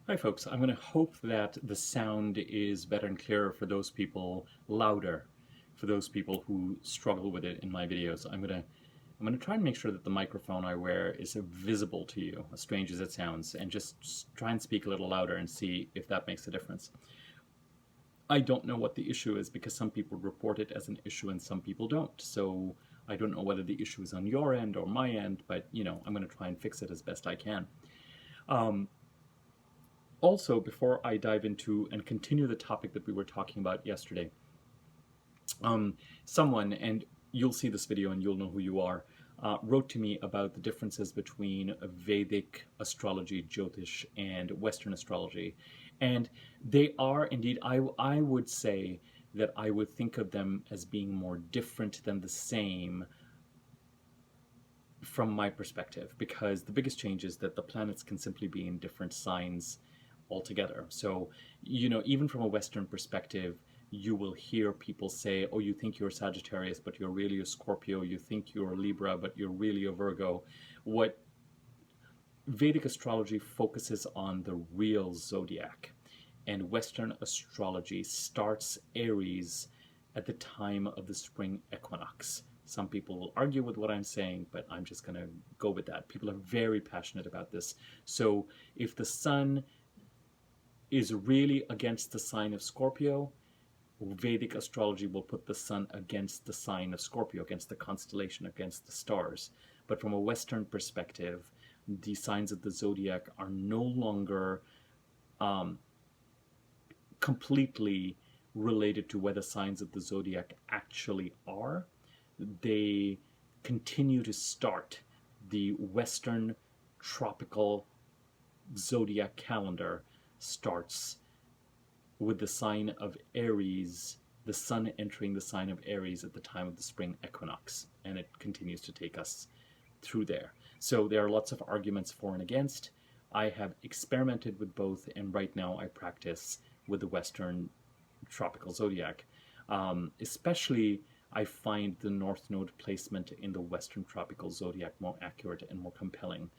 Hi folks, I'm going to hope that the sound is better and clearer for those people, louder for those people who struggle with it in my videos. I'm going to try and make sure that the microphone I wear is visible to you, as strange as it sounds, and just try and speak a little louder and see if that makes a difference. I don't know what the issue is because some people report it as an issue and some people don't. So I don't know whether the issue is on your end or my end, but I'm going to try and fix it as best I can. Also, before I dive into and continue the topic that we were talking about yesterday, someone, and you'll see this video and you'll know who you are, wrote to me about the differences between Vedic astrology, Jyotish, and Western astrology. And they are indeed, I would say that I would think of them as being more different than the same from my perspective, because the biggest change is that the planets can simply be in different signs altogether. So, even from a Western perspective, you will hear people say, oh, you think you're a Sagittarius, but you're really a Scorpio. You think you're a Libra, but you're really a Virgo. What Vedic astrology focuses on the real zodiac, and Western astrology starts Aries at the time of the spring equinox. Some people will argue with what I'm saying, but I'm just going to go with that. People are very passionate about this. So if the sun is really against the sign of Scorpio, Vedic astrology will put the sun against the sign of Scorpio, against the constellation, against the stars. But from a Western perspective, the signs of the zodiac are no longer completely related to where the signs of the zodiac actually are. They continue to start the Western tropical zodiac calendar starts with the sign of Aries, the sun entering the sign of Aries at the time of the spring equinox, and it continues to take us through there. So there are lots of arguments for and against. I have experimented with both, and right now I practice with the Western tropical zodiac. Especially, I find the North Node placement in the Western tropical zodiac more accurate and more compelling.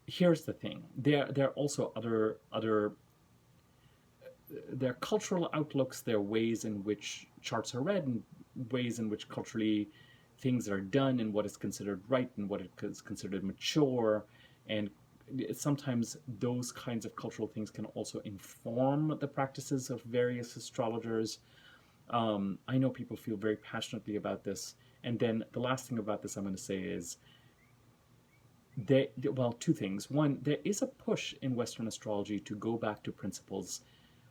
Here's the thing: there are also other there are cultural outlooks, there are ways in which charts are read, and ways in which culturally things are done, and what is considered right and what is considered mature. And sometimes those kinds of cultural things can also inform the practices of various astrologers. I know people feel very passionately about this. And then the last thing about this I'm going to say is, two things. One, there is a push in Western astrology to go back to principles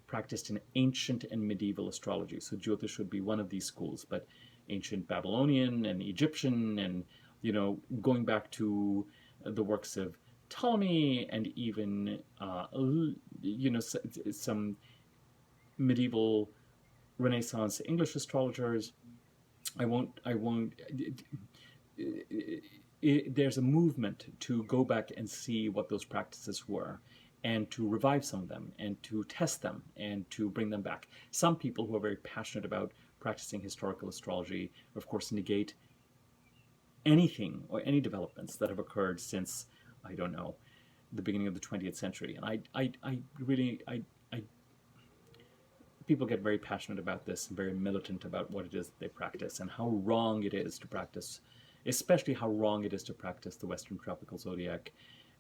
practiced in ancient and medieval astrology. So Jyotish would be one of these schools, but ancient Babylonian and Egyptian, and going back to the works of Ptolemy, and even some medieval Renaissance English astrologers. There's a movement to go back and see what those practices were, and to revive some of them, and to test them, and to bring them back. Some people who are very passionate about practicing historical astrology, of course, negate anything or any developments that have occurred since, I don't know, the beginning of the 20th century. And I really people get very passionate about this and very militant about what it is that they practice and how wrong it is to practice, especially how wrong it is to practice the Western tropical zodiac.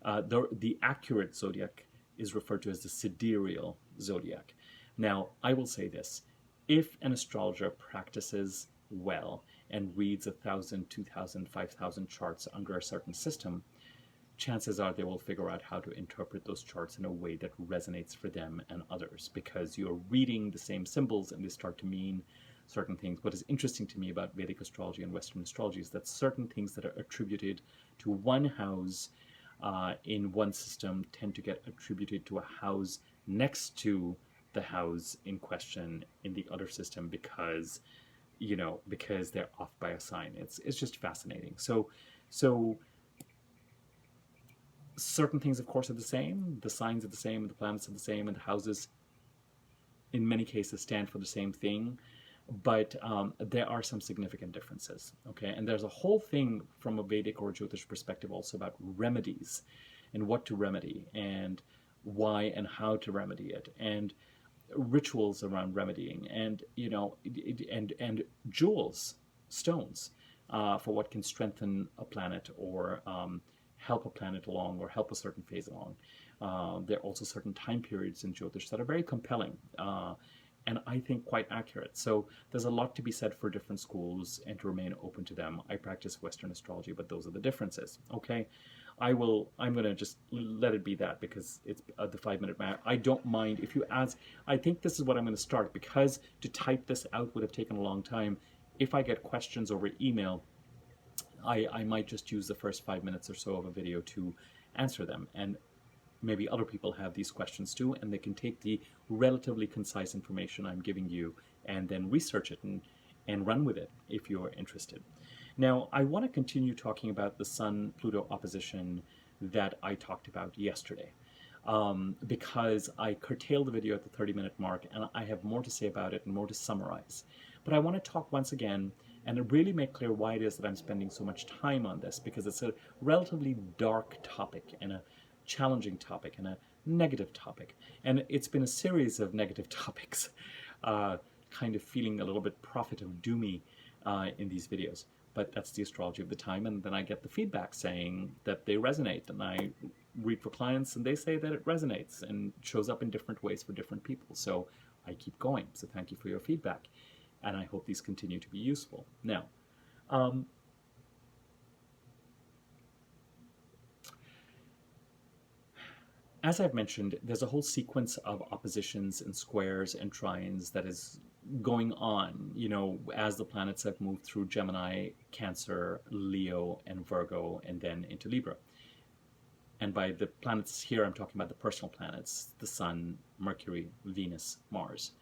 The accurate zodiac is referred to as the sidereal zodiac. Now, I will say this: if an astrologer practices well and reads 1,000, 2,000, 5,000 charts under a certain system, chances are they will figure out how to interpret those charts in a way that resonates for them and others, because you're reading the same symbols and they start to mean certain things. What is interesting to me about Vedic astrology and Western astrology is that certain things that are attributed to one house in one system tend to get attributed to a house next to the house in question in the other system, because they're off by a sign. It's just fascinating. So certain things, of course, are the same. The signs are the same, and the planets are the same, and the houses, in many cases, stand for the same thing. But there are some significant differences, okay? And there's a whole thing from a Vedic or Jyotish perspective also about remedies and what to remedy. And why and how to remedy it, and rituals around remedying, and and jewels, stones, for what can strengthen a planet, or help a planet along, or help a certain phase along. There are also certain time periods in Jyotish that are very compelling, and I think quite accurate. So there's a lot to be said for different schools, and to remain open to them. I practice Western astrology, but those are the differences. Okay, I'm going to just let it be that, because it's the 5 minute mark. I don't mind if you ask. I think this is what I'm going to start, because to type this out would have taken a long time. If I get questions over email, I might just use the first 5 minutes or so of a video to answer them. And maybe other people have these questions too, and they can take the relatively concise information I'm giving you and then research it and run with it if you're interested. Now, I want to continue talking about the Sun-Pluto opposition that I talked about yesterday, because I curtailed the video at the 30-minute mark, and I have more to say about it and more to summarize. But I want to talk once again and really make clear why it is that I'm spending so much time on this, because it's a relatively dark topic, and a challenging topic, and a negative topic. And it's been a series of negative topics, kind of feeling a little bit prophet of doomy in these videos. But that's the astrology of the time, and then I get the feedback saying that they resonate, and I read for clients and they say that it resonates and shows up in different ways for different people. So I keep going. So thank you for your feedback, and I hope these continue to be useful. Now, as I've mentioned, there's a whole sequence of oppositions and squares and trines that is going on, as the planets have moved through Gemini, Cancer, Leo, and Virgo, and then into Libra. And by the planets here, I'm talking about the personal planets, the Sun, Mercury, Venus, Mars.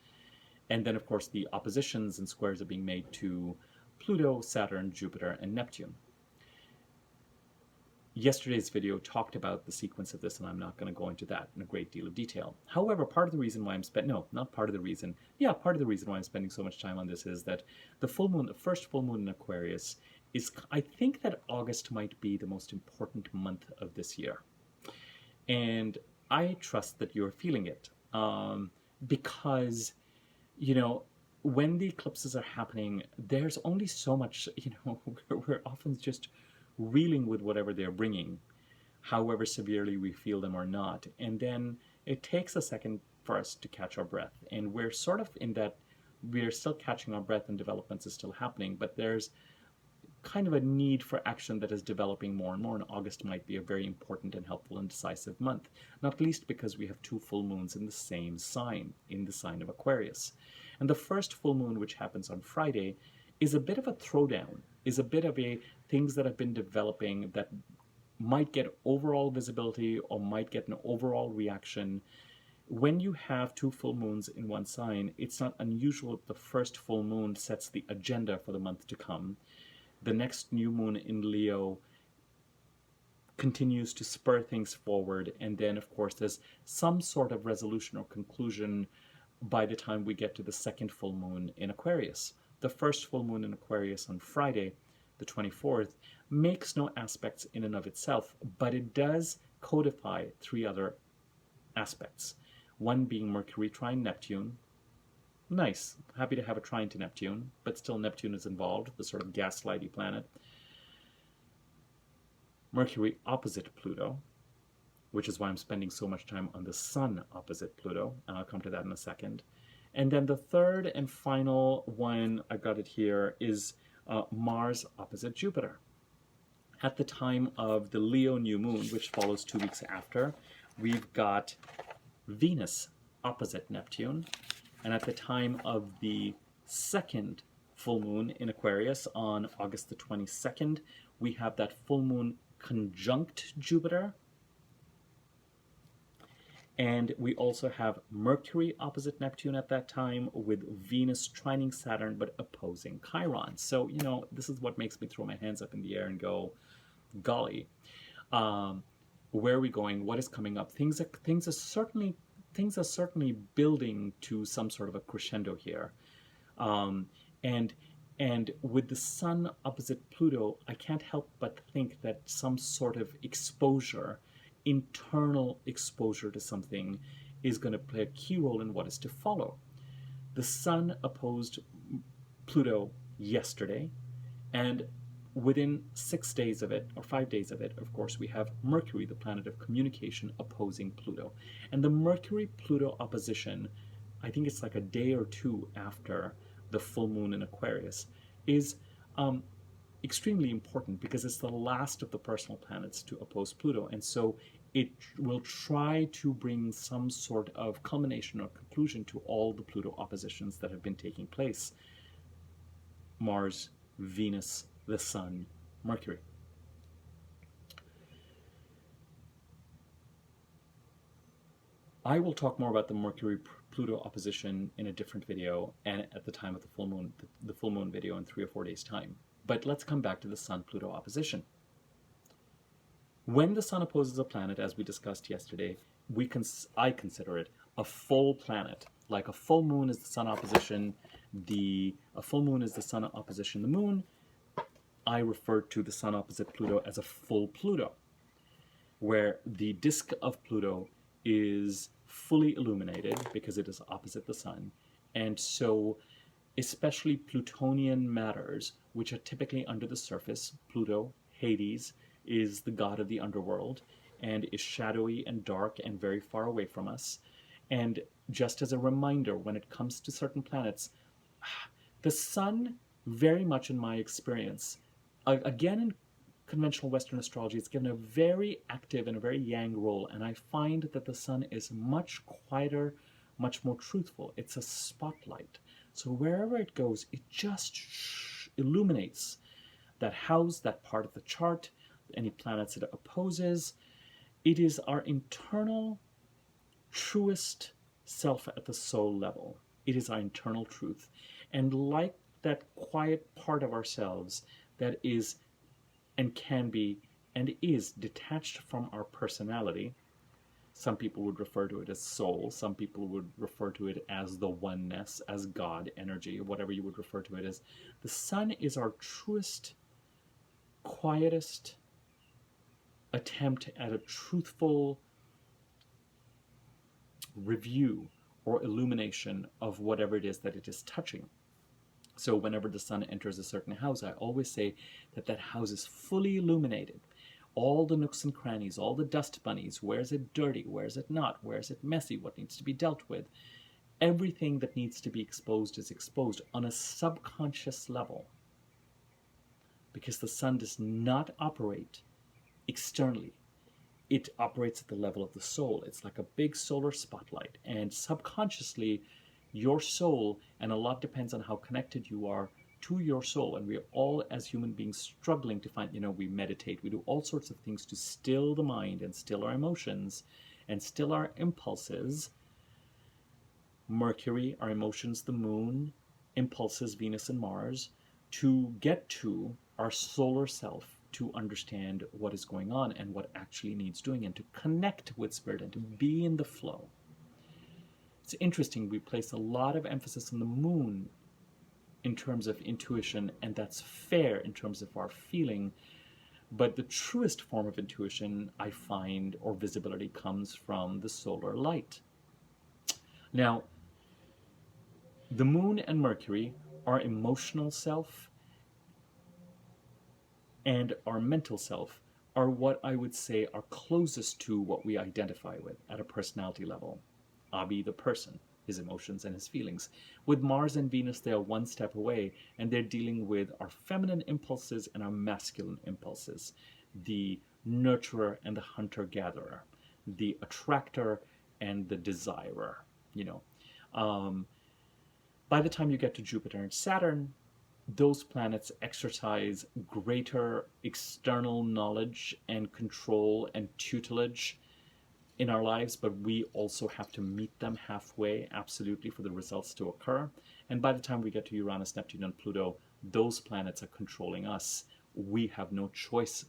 And then, of course, the oppositions and squares are being made to Pluto, Saturn, Jupiter, and Neptune. Yesterday's video talked about the sequence of this, and I'm not going to go into that in a great deal of detail. However, part of the reason why I'm part of the reason why I'm spending so much time on this is that the full moon, the first full moon in Aquarius, I think that August might be the most important month of this year. And I trust that you're feeling it, because, when the eclipses are happening, there's only so much, we're often just reeling with whatever they're bringing, however severely we feel them or not. And then it takes a second for us to catch our breath. And we're sort of in that, we're still catching our breath and developments is still happening, but there's kind of a need for action that is developing more and more, and August might be a very important and helpful and decisive month, not least because we have 2 full moons in the same sign, in the sign of Aquarius. And the first full moon, which happens on Friday, is a bit of a throwdown, is a bit of a things that have been developing that might get overall visibility or might get an overall reaction. When you have 2 full moons in one sign, it's not unusual that the first full moon sets the agenda for the month to come. The next new moon in Leo continues to spur things forward, and then, of course, there's some sort of resolution or conclusion by the time we get to the second full moon in Aquarius. The first full moon in Aquarius on Friday, the 24th, makes no aspects in and of itself, but it does codify 3 other aspects. One being Mercury trine Neptune. Nice. Happy to have a trine to Neptune, but still Neptune is involved, the sort of gaslighty planet. Mercury opposite Pluto, which is why I'm spending so much time on the Sun opposite Pluto, and I'll come to that in a second. And then the third and final one, I got it here, is Mars opposite Jupiter. At the time of the Leo new moon, which follows 2 weeks after, we've got Venus opposite Neptune. And at the time of the second full moon in Aquarius on August the 22nd, we have that full moon conjunct Jupiter. And we also have Mercury opposite Neptune at that time, with Venus trining Saturn but opposing Chiron. So, this is what makes me throw my hands up in the air and go, golly, where are we going? What is coming up? Things are certainly building to some sort of a crescendo here. And with the Sun opposite Pluto, I can't help but think that some sort of exposure internal exposure to something is going to play a key role in what is to follow. The Sun opposed Pluto yesterday, and within 6 days of it, or 5 days of it, of course, we have Mercury, the planet of communication, opposing Pluto. And the Mercury-Pluto opposition, I think it's like a day or two after the full moon in Aquarius, is extremely important because it's the last of the personal planets to oppose Pluto. And so it will try to bring some sort of culmination or conclusion to all the Pluto oppositions that have been taking place. Mars, Venus, the Sun, Mercury. I will talk more about the Mercury-Pluto opposition in a different video and at the time of the full moon video in 3 or 4 days' time. But let's come back to the Sun-Pluto opposition. When the Sun opposes a planet, as we discussed yesterday, I consider it a full planet. Like a full moon is the Sun opposition, a full moon is the Sun opposition the moon. I refer to the Sun opposite Pluto as a full Pluto, where the disk of Pluto is fully illuminated because it is opposite the Sun. And so especially Plutonian matters, which are typically under the surface, Pluto, Hades, is the god of the underworld and is shadowy and dark and very far away from us. And just as a reminder, when it comes to certain planets, the Sun, very much in my experience, again in conventional Western astrology, it's given a very active and a very yang role, and I find that the Sun is much quieter, much more truthful. It's a spotlight. So wherever it goes, it just illuminates that house, that part of the chart, any planets it opposes. It is our internal, truest self at the soul level. It is our internal truth. And like that quiet part of ourselves that is and can be and is detached from our personality, some people would refer to it as soul, some people would refer to it as the oneness, as God, energy, or whatever you would refer to it as. The Sun is our truest, quietest attempt at a truthful review or illumination of whatever it is that it is touching. So whenever the Sun enters a certain house, I always say that that house is fully illuminated. All the nooks and crannies, all the dust bunnies, where is it dirty, where is it not, where is it messy, what needs to be dealt with. Everything that needs to be exposed is exposed on a subconscious level, because the Sun does not operate externally. It operates at the level of the soul. It's like a big solar spotlight, and subconsciously your soul, and a lot depends on how connected you are to your soul, and we are all as human beings struggling to find, we meditate, we do all sorts of things to still the mind and still our emotions and still our impulses. Mercury, our emotions, the moon, impulses, Venus and Mars, to get to our solar self, to understand what is going on and what actually needs doing, and to connect with spirit and to be in the flow. It's interesting, we place a lot of emphasis on the moon in terms of intuition, and that's fair in terms of our feeling, but the truest form of intuition, I find, or visibility, comes from the solar light. Now, the moon and Mercury, our emotional self and our mental self, are what I would say are closest to what we identify with at a personality level. Abi, the person, his emotions and his feelings. With Mars and Venus, they are one step away, and they're dealing with our feminine impulses and our masculine impulses, the nurturer and the hunter-gatherer, the attractor and the desirer. By the time you get to Jupiter and Saturn, those planets exercise greater external knowledge and control and tutelage in our lives, but we also have to meet them halfway, absolutely, for the results to occur. And by the time we get to Uranus, Neptune, and Pluto, those planets are controlling us. We have no choice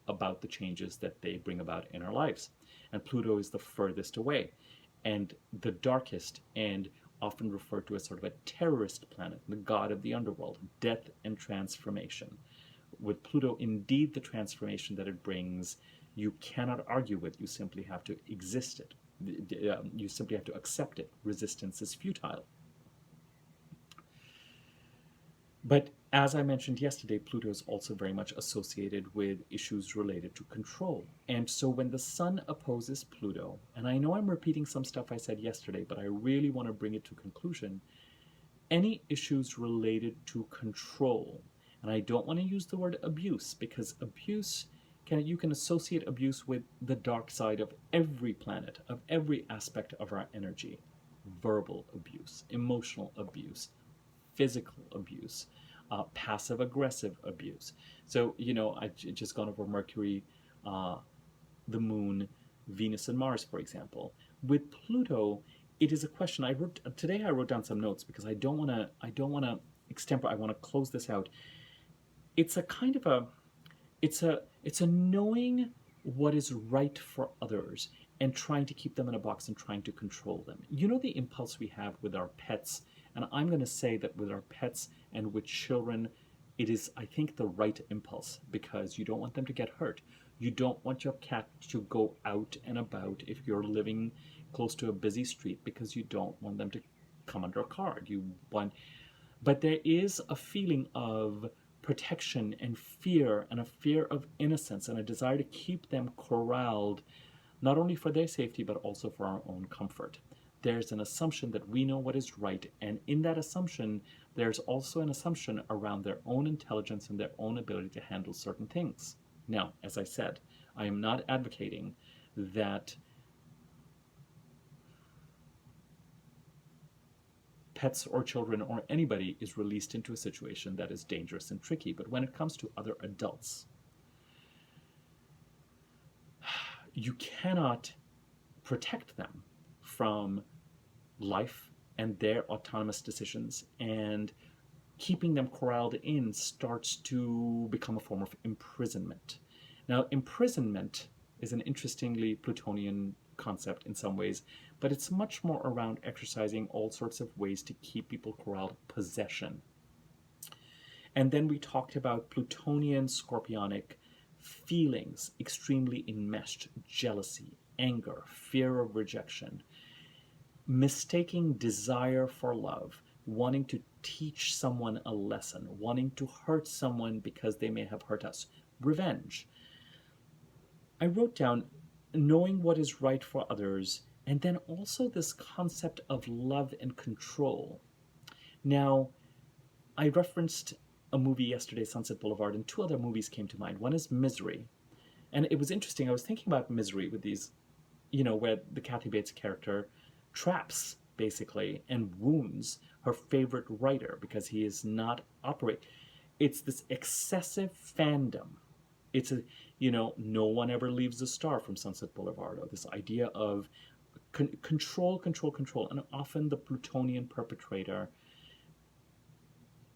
about the changes that they bring about in our lives. And Pluto is the furthest away and the darkest, and often referred to as sort of a terrorist planet, the god of the underworld, death and transformation. With Pluto, indeed, the transformation that it brings you cannot argue with, you simply have to exist it. You simply have to accept it. Resistance is futile. But as I mentioned yesterday, Pluto is also very much associated with issues related to control. And so when the Sun opposes Pluto, and I know I'm repeating some stuff I said yesterday, but I really want to bring it to conclusion, any issues related to control, and I don't want to use the word abuse, because abuse, you can associate abuse with the dark side of every planet, of every aspect of our energy. Verbal abuse, emotional abuse, physical abuse, passive aggressive abuse. So, I just gone over Mercury, the Moon, Venus, and Mars, for example. With Pluto, it is a question. I wrote down some notes because I don't want to extempore. I want to close this out. It's a kind of a it's a knowing what is right for others and trying to keep them in a box and trying to control them. You know, the impulse we have with our pets, and I'm going to say that with our pets and with children, it is, I think, the right impulse, because you don't want them to get hurt. You don't want your cat to go out and about if you're living close to a busy street, because you don't want them to come under a car. But there is a feeling of protection and a fear of innocence, and a desire to keep them corralled, not only for their safety, but also for our own comfort. There's an assumption that we know what is right, and in that assumption, there's also an assumption around their own intelligence and their own ability to handle certain things. Now, as I said, I am not advocating that pets or children or anybody is released into a situation that is dangerous and tricky. But when it comes to other adults, you cannot protect them from life and their autonomous decisions, and keeping them corralled in starts to become a form of imprisonment. Now, imprisonment is an interestingly Plutonian concept in some ways, but it's much more around exercising all sorts of ways to keep people corralled. Possession. And then we talked about Plutonian scorpionic feelings, extremely enmeshed: jealousy, anger, fear of rejection, mistaking desire for love, wanting to teach someone a lesson, wanting to hurt someone because they may have hurt us, revenge. I wrote down knowing what is right for others, and then also this concept of love and control. Now, I referenced a movie yesterday, Sunset Boulevard, and two other movies came to mind. One is Misery. And it was interesting. I was thinking about Misery with these, where the Kathy Bates character traps, basically, and wounds her favorite writer because he is not operating. It's this excessive fandom. It's no one ever leaves the star from Sunset Boulevard, or this idea of control. And often the Plutonian perpetrator,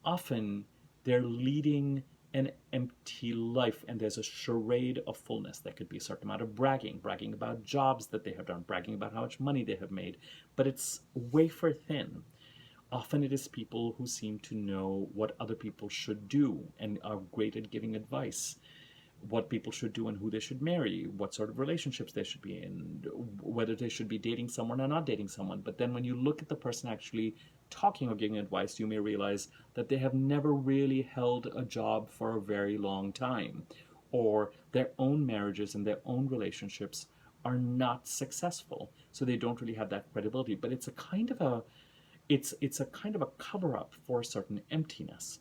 often they're leading an empty life, and there's a charade of fullness. That could be a certain amount of bragging about jobs that they have done, bragging about how much money they have made, but it's wafer thin. Often it is people who seem to know what other people should do and are great at giving advice, what people should do and who they should marry, what sort of relationships they should be in, whether they should be dating someone or not dating someone. But then when you look at the person actually talking or giving advice, you may realize that they have never really held a job for a very long time, or their own marriages and their own relationships are not successful, so they don't really have that credibility. But it's a kind of a cover-up for a certain emptiness.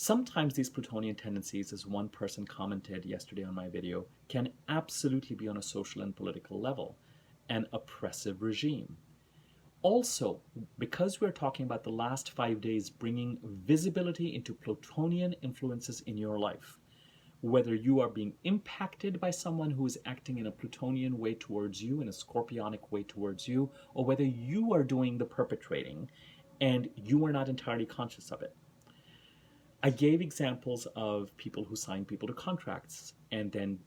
Sometimes these Plutonian tendencies, as one person commented yesterday on my video, can absolutely be on a social and political level, an oppressive regime. Also, because we're talking about the last 5 days bringing visibility into Plutonian influences in your life, whether you are being impacted by someone who is acting in a Plutonian way towards you, in a scorpionic way towards you, or whether you are doing the perpetrating and you are not entirely conscious of it. I gave examples of people who sign people to contracts and then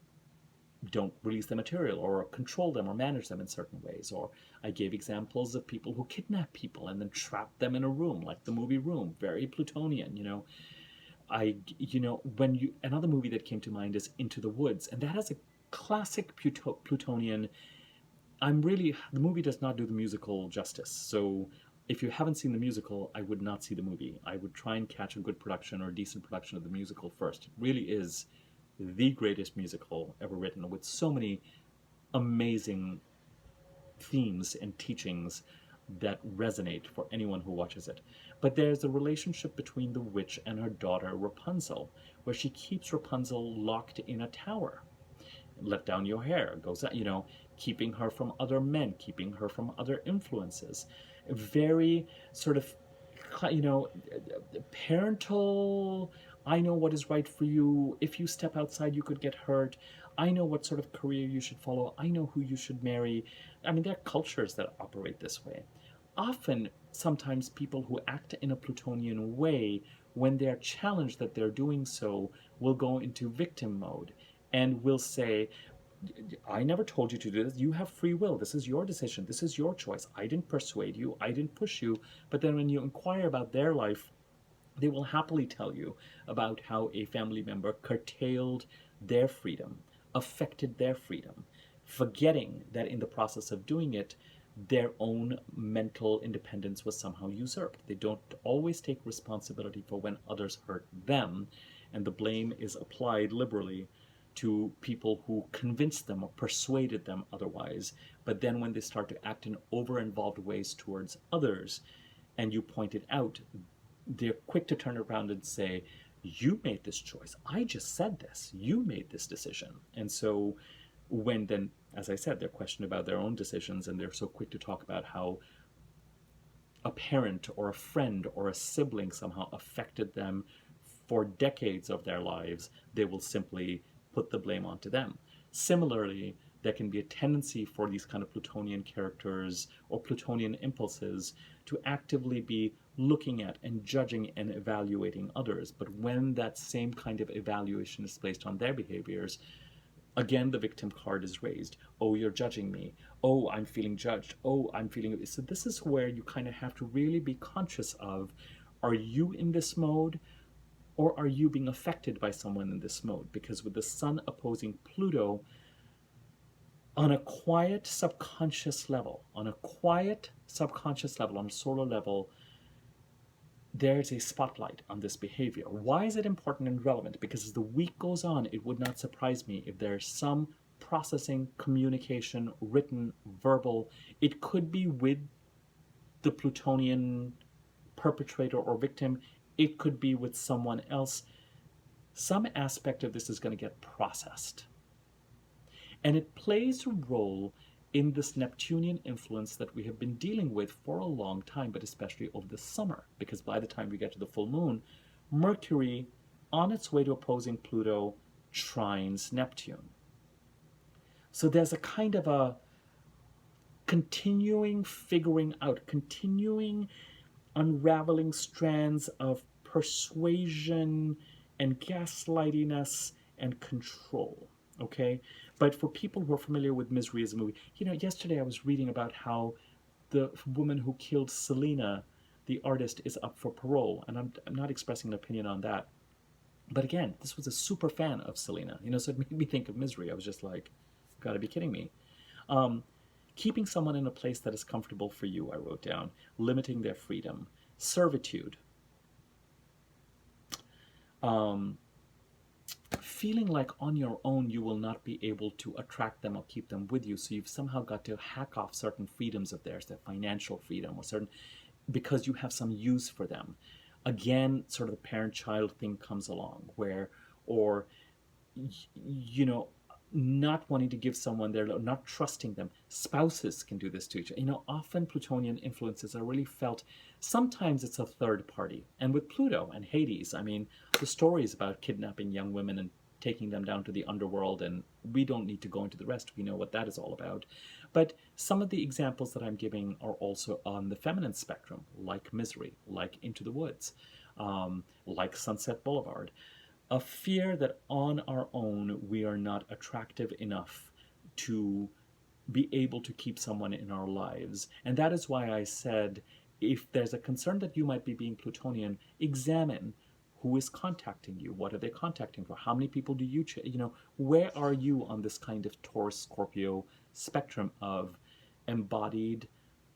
don't release the material or control them or manage them in certain ways. Or I gave examples of people who kidnap people and then trap them in a room, like the movie Room, very Plutonian, Another movie that came to mind is Into the Woods, and that has a classic Plutonian. The movie does not do the musical justice. So if you haven't seen the musical, I would not see the movie. I would try and catch a good production or a decent production of the musical first. It really is the greatest musical ever written, with so many amazing themes and teachings that resonate for anyone who watches it. But there's a relationship between the witch and her daughter Rapunzel, where she keeps Rapunzel locked in a tower. Let down your hair, goes out, keeping her from other men, keeping her from other influences. Very sort of, you know, parental. I know what is right for you. If you step outside, you could get hurt. I know what sort of career you should follow. I know who you should marry. I mean, there are cultures that operate this way. Often, sometimes people who act in a Plutonian way, when they're challenged that they're doing so, will go into victim mode and will say, I never told you to do this. You have free will. This is your decision. This is your choice. I didn't persuade you. I didn't push you. But then when you inquire about their life, they will happily tell you about how a family member curtailed their freedom, affected their freedom, forgetting that in the process of doing it, their own mental independence was somehow usurped. They don't always take responsibility for when others hurt them, and the blame is applied liberally to people who convinced them or persuaded them otherwise. But then when they start to act in over-involved ways towards others, and you point it out, they're quick to turn around and say, you made this choice. I just said this. You made this decision. And so when then, as I said, they're questioned about their own decisions, and they're so quick to talk about how a parent or a friend or a sibling somehow affected them for decades of their lives, they will simply put the blame onto them. Similarly, there can be a tendency for these kind of Plutonian characters or Plutonian impulses to actively be looking at and judging and evaluating others. But when that same kind of evaluation is placed on their behaviors, again, the victim card is raised. Oh, you're judging me. Oh, I'm feeling judged. Oh, I'm feeling... So this is where you kind of have to really be conscious of, are you in this mode? Or are you being affected by someone in this mode? Because with the sun opposing Pluto, on a quiet subconscious level, on a solar level, there's a spotlight on this behavior. Why is it important and relevant? Because as the week goes on, it would not surprise me if there's some processing, communication, written, verbal. It could be with the Plutonian perpetrator or victim. It could be with someone else. Some aspect of this is going to get processed. And it plays a role in this Neptunian influence that we have been dealing with for a long time, but especially over the summer, because by the time we get to the full moon, Mercury, on its way to opposing Pluto, trines Neptune. So there's a kind of a continuing figuring out, continuing unraveling strands of persuasion and gaslightiness and control, okay? But for people who are familiar with Misery as a movie, yesterday I was reading about how the woman who killed Selena, the artist, is up for parole, and I'm not expressing an opinion on that. But again, this was a super fan of Selena, so it made me think of Misery. I was just like, gotta be kidding me. Keeping someone in a place that is comfortable for you, I wrote down, limiting their freedom, servitude, feeling like on your own you will not be able to attract them or keep them with you, so you've somehow got to hack off certain freedoms of theirs, their financial freedom or certain, because you have some use for them. Again, sort of the parent-child thing comes along where, or, not wanting to give someone their love, not trusting them. Spouses can do this to each other. Often Plutonian influences are really felt. Sometimes it's a third party. And with Pluto and Hades, the stories about kidnapping young women and taking them down to the underworld, and we don't need to go into the rest. We know what that is all about. But some of the examples that I'm giving are also on the feminine spectrum, like Misery, like Into the Woods, like Sunset Boulevard. A fear that on our own we are not attractive enough to be able to keep someone in our lives. And that is why I said, if there's a concern that you might be being Plutonian, examine Who is contacting you? What are they contacting for? How many people do you, where are you on this kind of Taurus Scorpio spectrum of embodied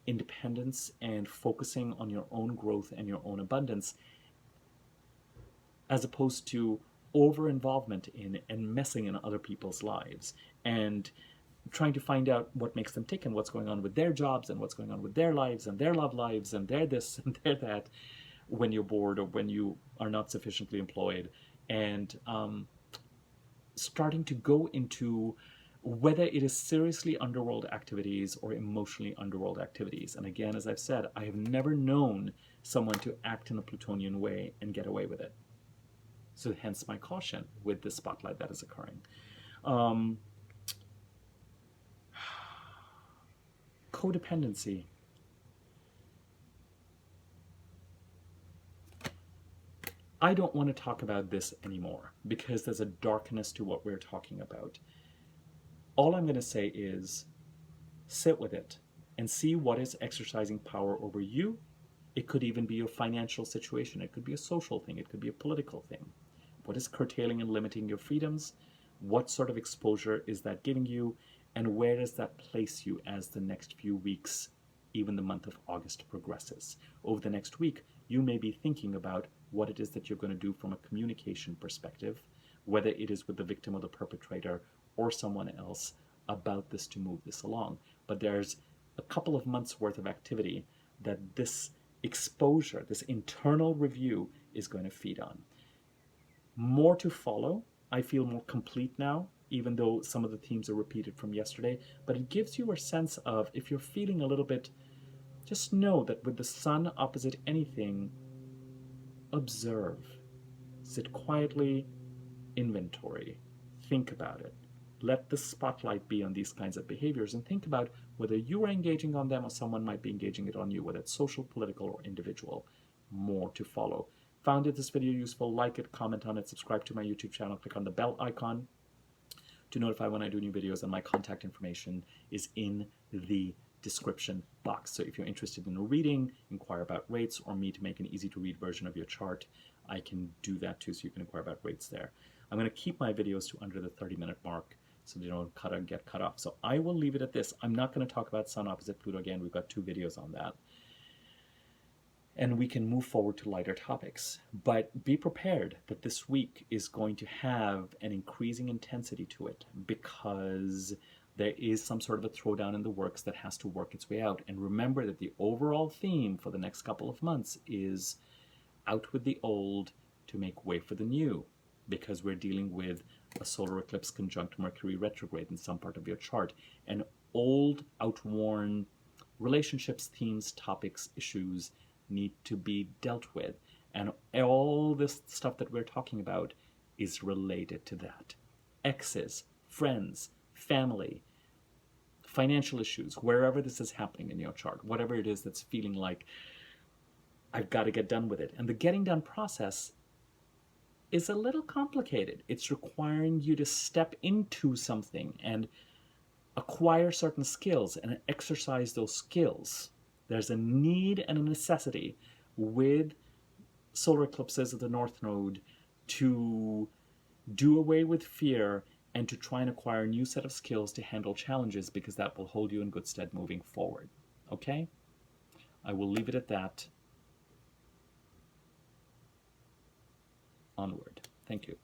independence and focusing on your own growth and your own abundance, as opposed to over involvement in and messing in other people's lives and trying to find out what makes them tick and what's going on with their jobs and what's going on with their lives and their love lives and their this and their that when you're bored or when you are not sufficiently employed, and starting to go into whether it is seriously underworld activities or emotionally underworld activities. And again, as I've said, I have never known someone to act in a Plutonian way and get away with it. So hence my caution with the spotlight that is occurring. Codependency. I don't want to talk about this anymore because there's a darkness to what we're talking about. All I'm going to say is sit with it and see what is exercising power over you. It could even be your financial situation. It could be a social thing. It could be a political thing. What is curtailing and limiting your freedoms? What sort of exposure is that giving you? And where does that place you as the next few weeks, even the month of August, progresses? Over the next week, you may be thinking about what it is that you're going to do from a communication perspective, whether it is with the victim or the perpetrator or someone else, about this to move this along. But there's a couple of months worth of activity that this exposure, this internal review is going to feed on. More to follow. I feel more complete now, even though some of the themes are repeated from yesterday, but it gives you a sense of, if you're feeling a little bit, just know that with the sun opposite anything, observe, sit quietly, inventory, think about it. Let the spotlight be on these kinds of behaviors and think about whether you are engaging on them or someone might be engaging it on you, whether it's social, political, or individual. More to follow. Found this video useful, like it, comment on it, subscribe to my YouTube channel, click on the bell icon to notify when I do new videos, and my contact information is in the description box. So if you're interested in a reading, inquire about rates, or me to make an easy to read version of your chart, I can do that too, so you can inquire about rates there. I'm going to keep my videos to under the 30-minute mark so they don't get cut off. So I will leave it at this. I'm not going to talk about Sun opposite Pluto again. We've got 2 videos on that. And we can move forward to lighter topics. But be prepared that this week is going to have an increasing intensity to it, because there is some sort of a throwdown in the works that has to work its way out. And remember that the overall theme for the next couple of months is out with the old to make way for the new, because we're dealing with a solar eclipse conjunct Mercury retrograde in some part of your chart, and old, outworn relationships, themes, topics, issues need to be dealt with. And all this stuff that we're talking about is related to that. Exes, friends, family, financial issues, wherever this is happening in your chart, whatever it is that's feeling like, I've got to get done with it. And the getting done process is a little complicated. It's requiring you to step into something and acquire certain skills and exercise those skills. There's a need and a necessity with solar eclipses of the North Node to do away with fear and to try and acquire a new set of skills to handle challenges, because that will hold you in good stead moving forward. Okay? I will leave it at that. Onward. Thank you.